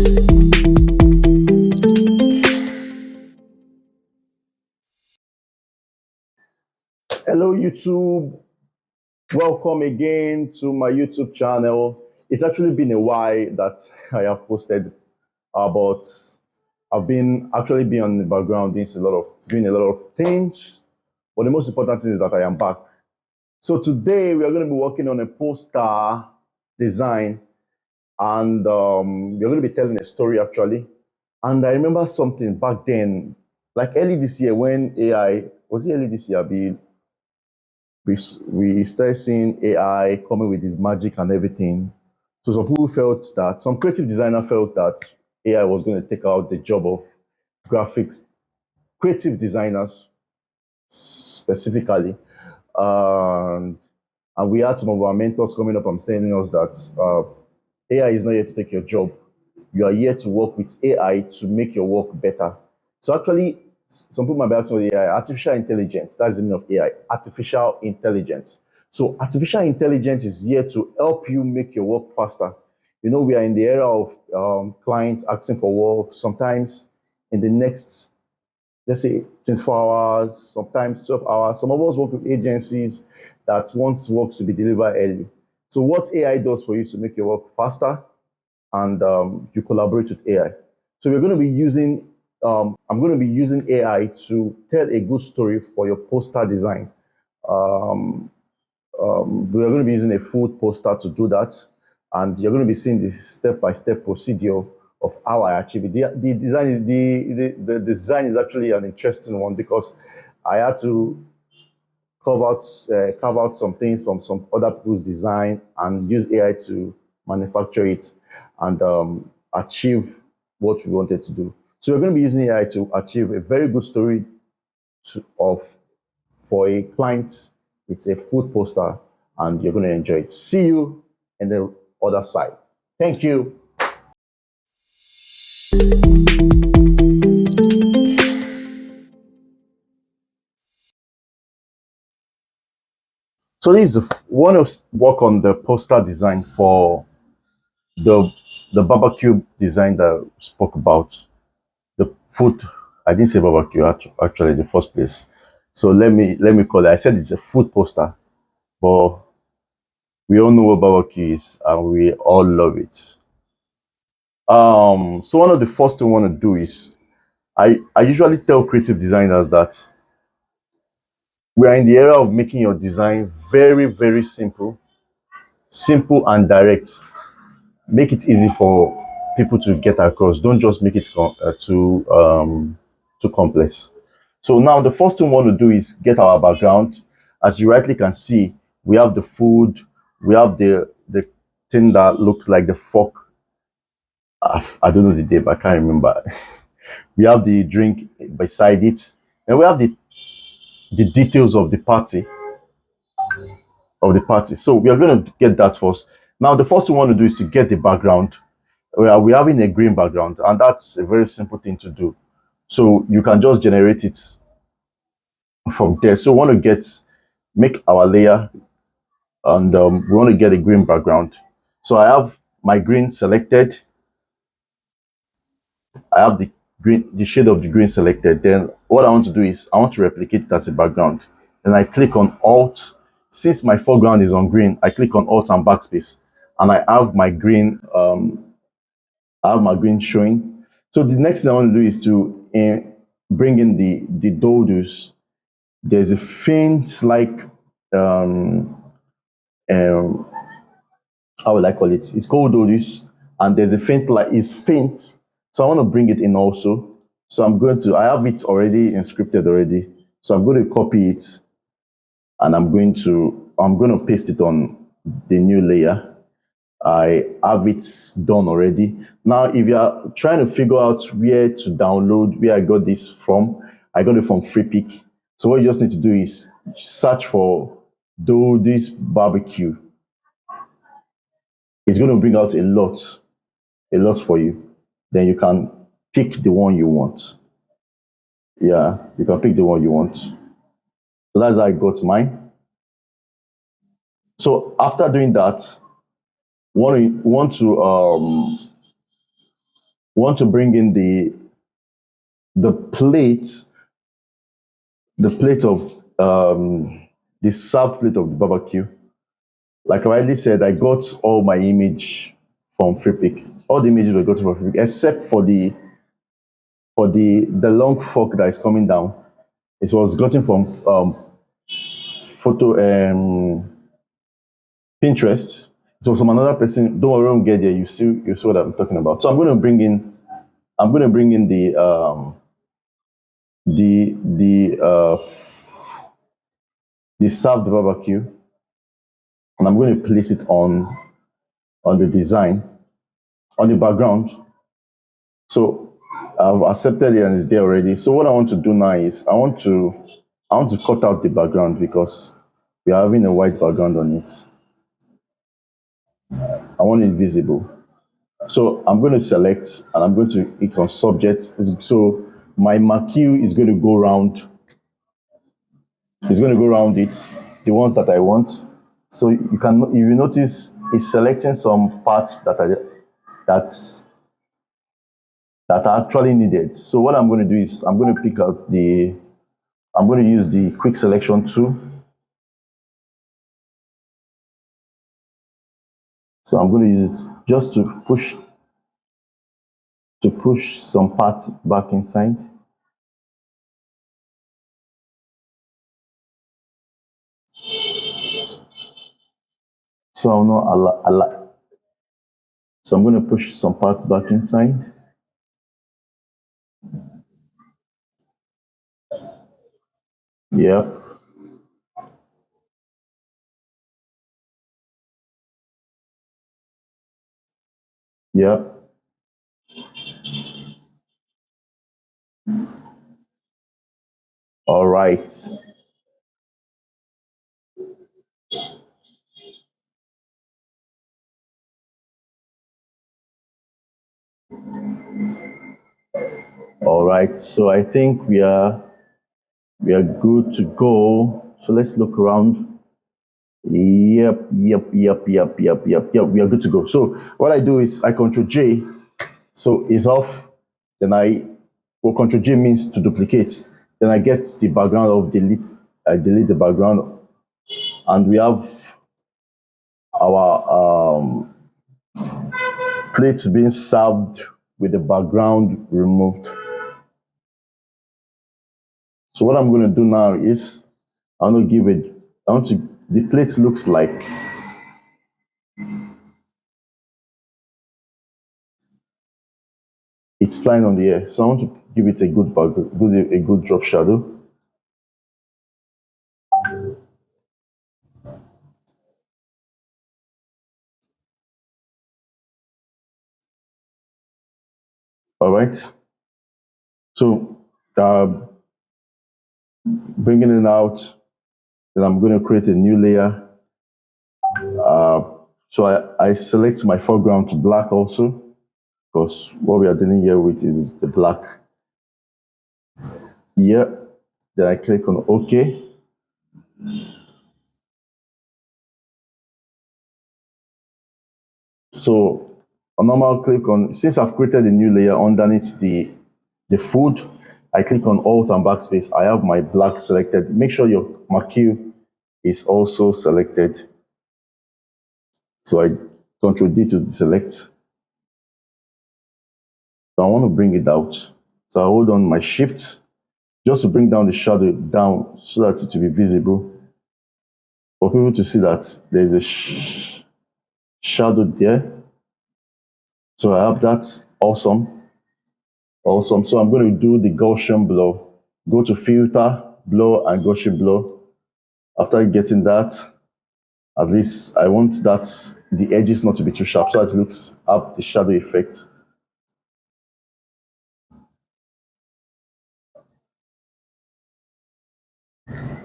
Hello, YouTube. Welcome again to my YouTube channel. It's actually been a while that I have posted, but I've been actually been on the background doing a lot of things. But the most important thing is that I am back. So today we are going to be working on a poster design, and we're going to be telling a story actually. And I remember something back then, like early this year when AI was it early this year? We started seeing AI coming with this magic and everything. So some creative designer felt that AI was going to take out the job of graphics, creative designers specifically. And, and we had some of our mentors coming up and telling us that AI is not here to take your job. You are here to work with AI to make your work better. So actually, some people might be asking what AI, artificial intelligence. That's the meaning of AI, artificial intelligence. So artificial intelligence is here to help you make your work faster. You know, we are in the era of clients asking for work. Sometimes in the next, let's say, 24 hours, sometimes 12 hours. Some of us work with agencies that want work to be delivered early. So what AI does for you is to make your work faster, and you collaborate with AI. So we're going to be using, I'm going to be using AI to tell a good story for your poster design. We're going to be using a full poster to do that, and you're going to be seeing the step-by-step procedure of how I achieve it. The design is actually an interesting one because I had to carve out some things from some other people's design and use AI to manufacture it and achieve what we wanted to do. So we're going to be using AI to achieve a very good story for a client. It's a food poster, and you're going to enjoy it. See you in the other side. Thank you. So this is want to work on the poster design for the the barbecue design that I spoke about. The food, I didn't say barbecue actually in the first place. So let me call it. I said it's a food poster, but we all know what barbecue is and we all love it. So one of the first thing I want to do is I usually tell creative designers that we are in the era of making your design very simple, simple and direct. Make it easy for people to get across. Don't just make it too complex. So now the first thing we want to do is get our background. As you rightly can see, we have the food, we have the thing that looks like the fork. I don't know the name, I can't remember. We have the drink beside it, and we have the details of the party. So we are going to get that first. Now the first thing we want to do is to get the background. We're having a green background, and that's a very simple thing to do. So you can just generate it from there. So we want to make our layer, and we want to get a green background. So I have my green selected. I have the shade of the green selected. Then what I want to do is I want to replicate it as a background. Then I click on Alt. Since my foreground is on green, I click on Alt and backspace, and I have my green showing. So the next thing I want to do is to bring in the doldus. There's a faint like um, um, how will I call it? It's called doldus, and there's a faint like it's faint. So I want to bring it in also. So I have it already inscripted already. So I'm going to copy it, and I'm going to paste it on the new layer. I have it done already. Now, if you are trying to figure out where to download, where I got this from, I got it from FreePic. So what you just need to do is search for Do This Barbecue. It's going to bring out a lot for you. Then you can pick the one you want. Yeah, you can pick the one you want. So that's how I got mine. So after doing that, want to We want to bring in the plate, the plate of the served plate of the barbecue. Like I already said, I got all my image from FreePic. All the images were got from FreePic, except for the long fork that is coming down. It was gotten from photo Pinterest. So from another person. Don't worry, when we get there, you see what I'm talking about. So I'm going to bring in the the served barbecue, and I'm going to place it on the design, on the background. So I've accepted it and it's there already. So what I want to do now is I want to cut out the background because we are having a white background on it. I want it visible. So I'm going to select and I'm going to click on subject. So my marquee is going to go around. It's going to go around it, the ones that I want. So if you notice, it's selecting some parts that that are actually needed. So what I'm going to do is I'm going to pick out I'm going to use the quick selection tool. So I'm going to use it just to push some parts back inside. So I'll not allow. So I'm going to push some parts back inside. Yep. Yep. All right. All right. So I think we are good to go. So let's look around. Yep. We are good to go. So what I do is I Control J. So it's off. Then what Control J means to duplicate. Then I get the background of delete. I delete the background, and we have our plates being served with the background removed. So what I'm going to do now is I want to give it. I want to. The plate looks like it's flying on the air. So I want to give it a good background, a good drop shadow. All right. So bringing it out, then I'm going to create a new layer. So I select my foreground to black also, because what we are dealing here with is the black. Here, then I click on OK. So a normal click on, since I've created a new layer underneath the food, I click on Alt and Backspace. I have my black selected. Make sure your marquee is also selected. So I Control D to select. So I want to bring it out. So I hold on my Shift just to bring down the shadow down so that it will be visible for people to see that there's a shadow there. So I have that. Awesome. Awesome. So I'm going to do the Gaussian blur. Go to Filter, Blur, and Gaussian blur. After getting that, at least I want that the edges not to be too sharp, so it looks have the shadow effect.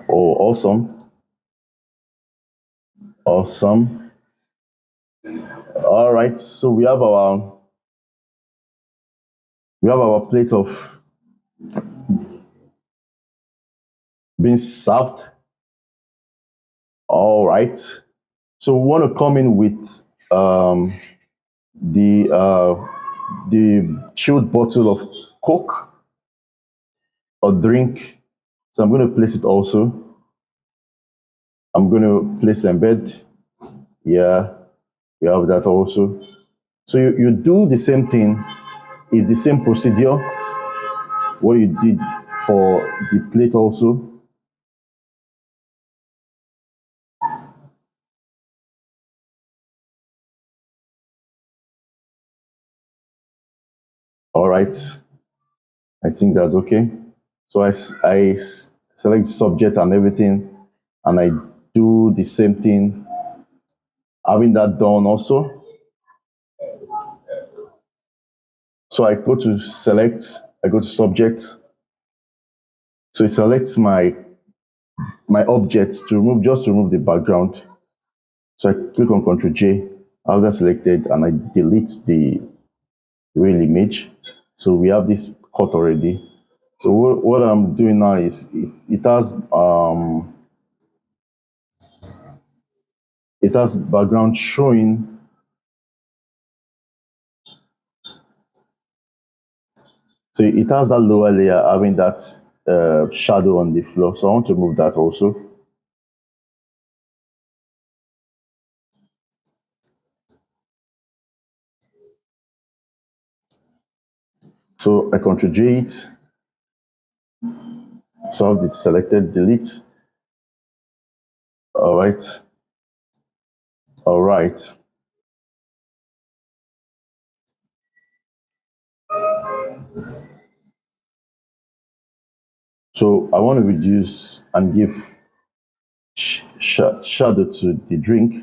Oh, awesome. Awesome. All right. So we have our plate of being served. All right. So we want to come in with the the chilled bottle of Coke or drink. So I'm going to place it also. I'm going to place embed. Yeah, we have that also. So you do the same thing. It's the same procedure. What you did for the plate also. All right. I think that's okay. So select the subject and everything, and I do the same thing. Having that done also, so I go to select, I go to subject. So it selects my objects to remove, just to remove the background. So I click on Ctrl J after selected, and I delete the real image. So we have this cut already. So what I'm doing now is it has background showing. So it has that lower layer having that shadow on the floor. So I want to remove that also. So I Ctrl J it. So I have it selected, delete. All right. All right. So I want to reduce and give shadow to the drink.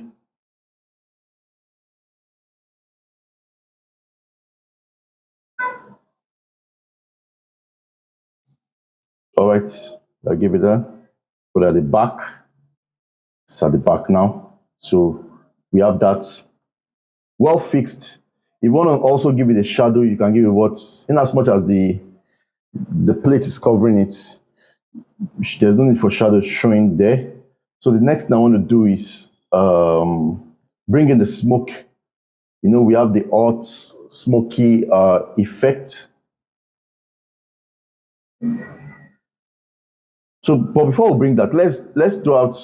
All right. I'll give it that. Put at the back. It's at the back now. So we have that well fixed. If you want to also give it a shadow, you can give it what, in as much as the plate is covering it, there's no need for shadow showing there. So the next thing I want to do is bring in the smoke. You know, we have the hot, smoky effect. So, but before we bring that, let's do out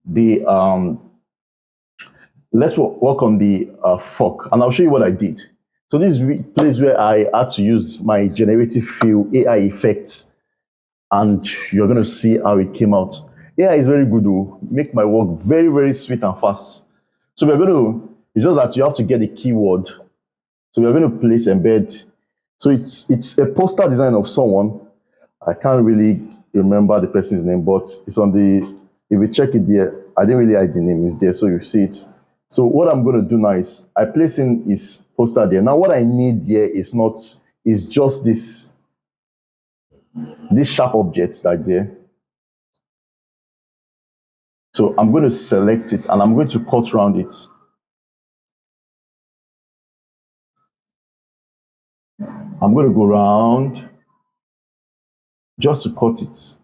the let's work on the fork, and I'll show you what I did. So this is place where I had to use my generative fill AI effects, and you're going to see how it came out. AI is very good, though. Make my work very, very sweet and fast. So we're going to, it's just that you have to get the keyword. So we're going to place embed. So it's a poster design of someone. I can't really remember the person's name, but it's on the, if you check it there, I didn't really hide the name, it's there, so you see it. So what I'm going to do now is I place in his poster there. Now what I need there is just this sharp object that's there. So I'm going to select it and I'm going to cut around it. I'm going to go around just to cut it.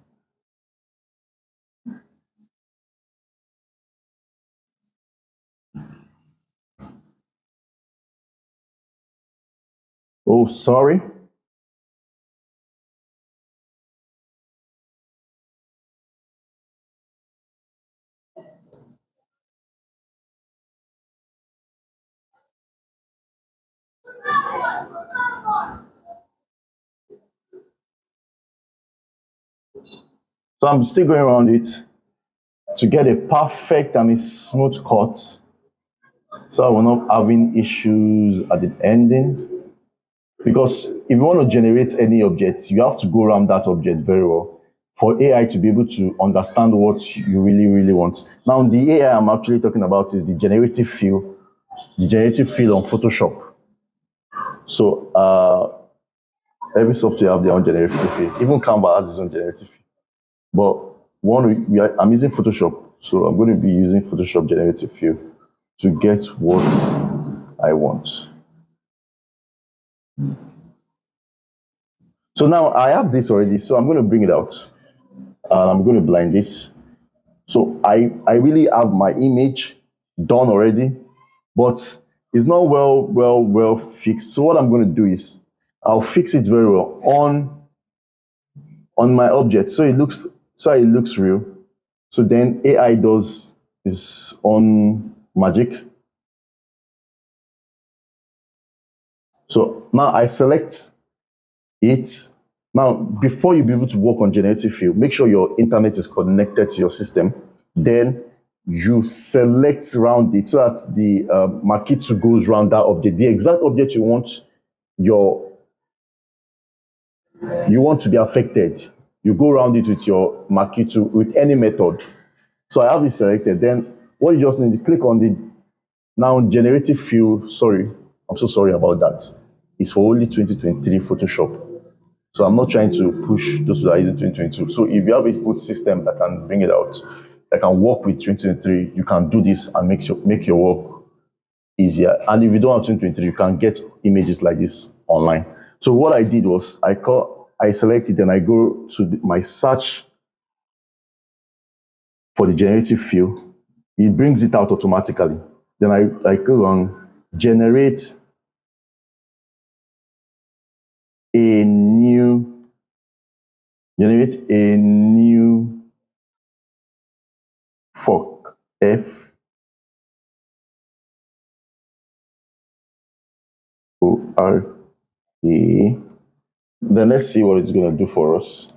Oh, sorry. So I'm still going around it to get a perfect and a smooth cut. So we're not having issues at the ending. Because if you want to generate any object, you have to go around that object very well for AI to be able to understand what you really, really want. Now, the AI I'm actually talking about is the generative fill on Photoshop. So every software have their own generative fill. Even Canva has its own generative fill. But I'm using Photoshop, so I'm going to be using Photoshop generative fill to get what I want. So now I have this already, so I'm going to bring it out. I'm going to blind this. So I really have my image done already, but It's not well fixed. So what I'm going to do is I'll fix it very well on my object, so it looks real. So then AI does its own magic. So now I select it. Now, before you be able to work on generative fill, make sure your internet is connected to your system. Then you select around it so that the marquee 2 goes around that object. The exact object your you want to be affected, you go around it with your marquee 2 with any method. So I have it selected. Then what you just need to click on the now generative fill. Sorry, I'm so sorry about that. It's for only 2023 Photoshop. So I'm not trying to push those that are using 2022. So if you have a good system that can bring it out, that can work with 2023, you can do this and make your work easier. And if you don't have 2023, you can get images like this online. So what I did was I selected and I go to my search for the generative fill. It brings it out automatically. Then I go on generate a new fork FORA. Then let's see what it's going to do for us.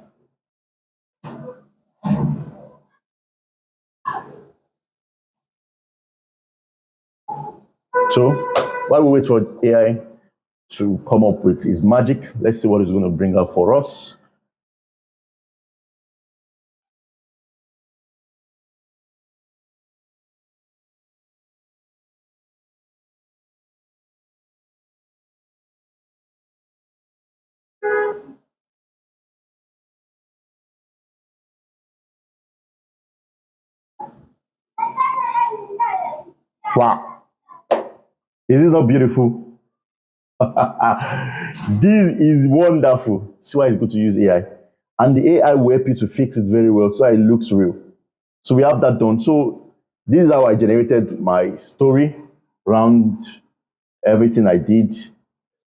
So while we wait for AI to come up with its magic, let's see what it's going to bring up for us. Wow. Is this not beautiful? This is wonderful. See why it's good to use AI. And the AI will help you to fix it very well so it looks real. So we have that done. So this is how I generated my story around everything I did.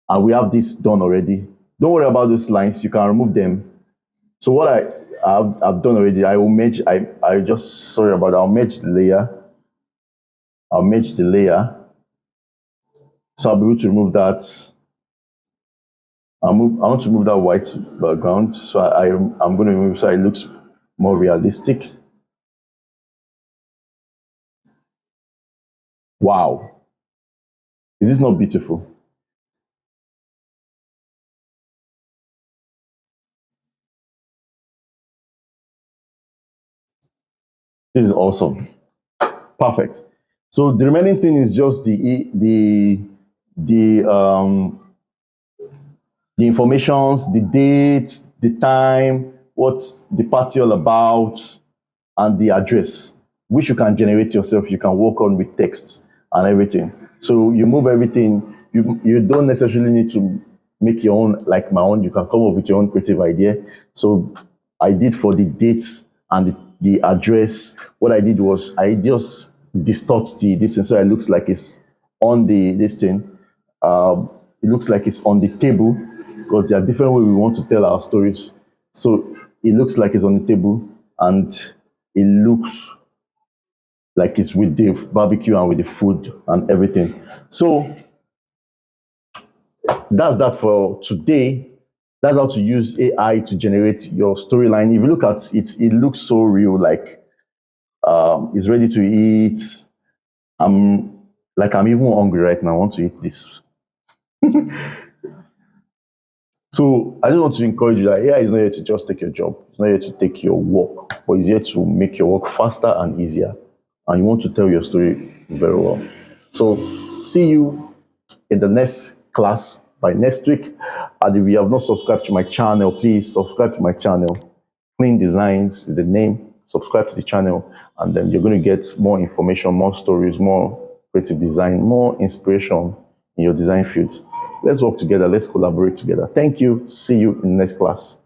And we have this done already. Don't worry about those lines. You can remove them. So what I've done already, I will merge. I just sorry about that. I'll merge the layer. So I'll be able to remove that. I want to remove that white background. So I'm going to remove so it looks more realistic. Wow. Is this not beautiful? This is awesome. Perfect. So the remaining thing is just the informations, the date, the time, what's the party all about, and the address, which you can generate yourself. You can work on with text and everything. So you move everything. You don't necessarily need to make your own like my own. You can come up with your own creative idea. So I did for the dates and the address. What I did was I just distort the distance so it looks like it's on this thing. It looks like it's on the table because there are different ways we want to tell our stories. So it looks like it's on the table and it looks like it's with the barbecue and with the food and everything. So that's that for today. That's how to use AI to generate your storyline. If you look at it, it looks so real, like it's ready to eat. I'm even hungry right now. I want to eat this. So I just want to encourage you that AI is not here to just take your job. It's not here to take your work, but it's here to make your work faster and easier. And you want to tell your story very well. So see you in the next class by next week. And if you have not subscribed to my channel, please subscribe to my channel. Clean Designs is the name. Subscribe to the channel, and then you're going to get more information, more stories, more creative design, more inspiration in your design field. Let's work together. Let's collaborate together. Thank you. See you in the next class.